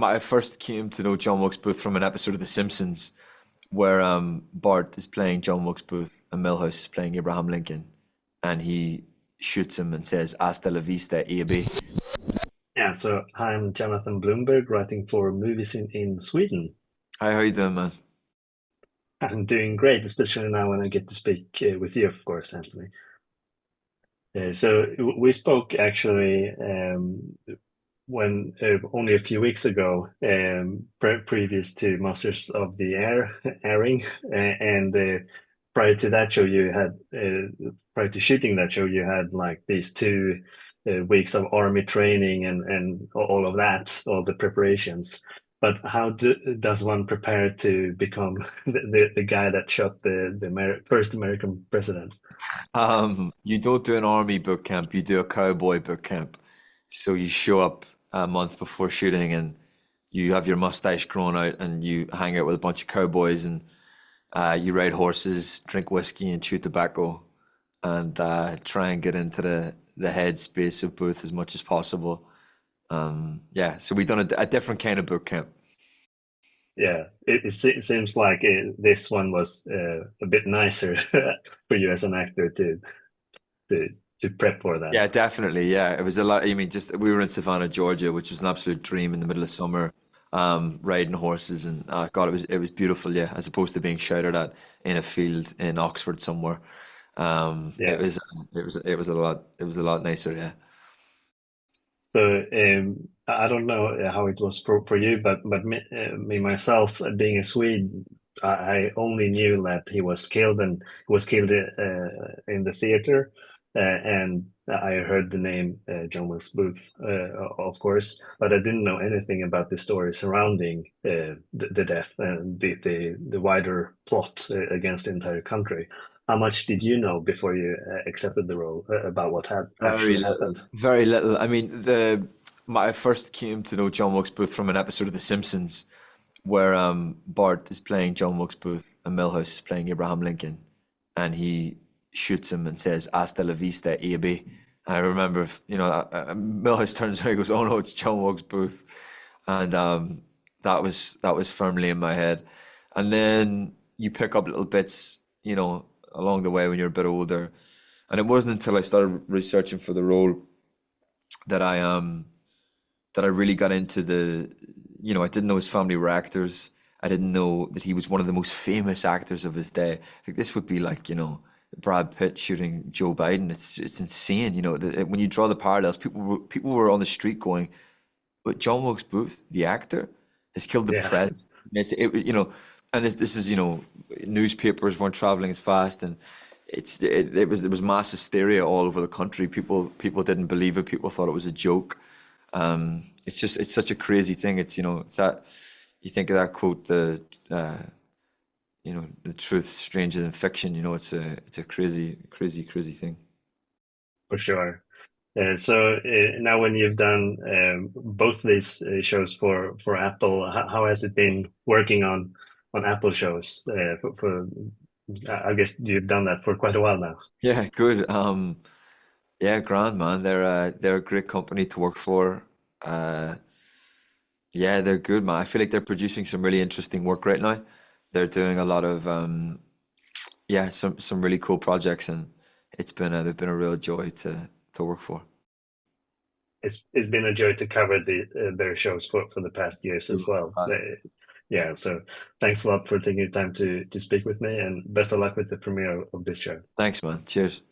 I first came to know John Wilkes Booth from an episode of The Simpsons where Bart is playing John Wilkes Booth and Milhouse is playing Abraham Lincoln, and he shoots him and says "Hasta la vista, AB." Yeah, so I'm Jonathan Bloomberg, writing for movies in Sweden. Hi, how you doing, man? I'm doing great, especially now when I get to speak with you, of course, Anthony. We spoke actually when only a few weeks ago, previous to Masters of the Air airing, and prior to that show, prior to shooting that show, you had like these 2 weeks of army training and all of that, all the preparations. But does one prepare to become the guy that shot the first American president? You don't do an army boot camp, you do a cowboy boot camp. So you show up a month before shooting and you have your mustache grown out and you hang out with a bunch of cowboys and you ride horses, drink whiskey and chew tobacco and try and get into the headspace of Booth as much as possible. Yeah, so we've done a different kind of boot camp. Yeah, it seems like this one was a bit nicer for you as an actor to to prep for that. Yeah, definitely. Yeah, it was a lot. I mean, just we were in Savannah, Georgia, which was an absolute dream in the middle of summer, riding horses, and God, it was beautiful. Yeah, as opposed to being shouted at in a field in Oxford somewhere. It Yeah. was it was a lot nicer. Yeah. I don't know how it was for you, but me myself, being a Swede, I only knew that he was killed in the theater, and I heard the name John Wilkes Booth, of course, but I didn't know anything about the story surrounding the death and the wider plot against the entire country. How much did you know before you accepted the role about what had Very actually little. happened? Very little. I mean, I first came to know John Wilkes Booth from an episode of The Simpsons where Bart is playing John Wilkes Booth and Milhouse is playing Abraham Lincoln, and he shoots him and says "Hasta la vista, AB." And I remember, Milhouse turns around and goes, "Oh no, it's John Wilkes Booth," and that was firmly in my head. And then you pick up little bits, along the way when you're a bit older. And it wasn't until I started researching for the role that I really got into I didn't know his family were actors. I didn't know that he was one of the most famous actors of his day. Like this would be like, Brad Pitt shooting Joe Biden. It's insane, when you draw the parallels, people were on the street going, but John Wilkes Booth, the actor, has killed the Yeah. president. And this is, newspapers weren't traveling as fast, and there was mass hysteria all over the country. People didn't believe it. People thought it was a joke. It's such a crazy thing. It's that you think of that quote, the truth stranger than fiction. It's a crazy, crazy, crazy thing. For sure. Now, when you've done both these shows for Apple, how has it been working on Apple shows? I guess you've done that for quite a while now. Yeah, good. Yeah, grand man. They're a great company to work for. Uh, yeah, they're good, man. I feel like they're producing some really interesting work right now. They're doing a lot of yeah, some really cool projects, and they've been a real joy to work for. It's been a joy to cover their shows for the past years as well. Yeah, so thanks a lot for taking the time to speak with me, and best of luck with the premiere of this show. Thanks, man. Cheers.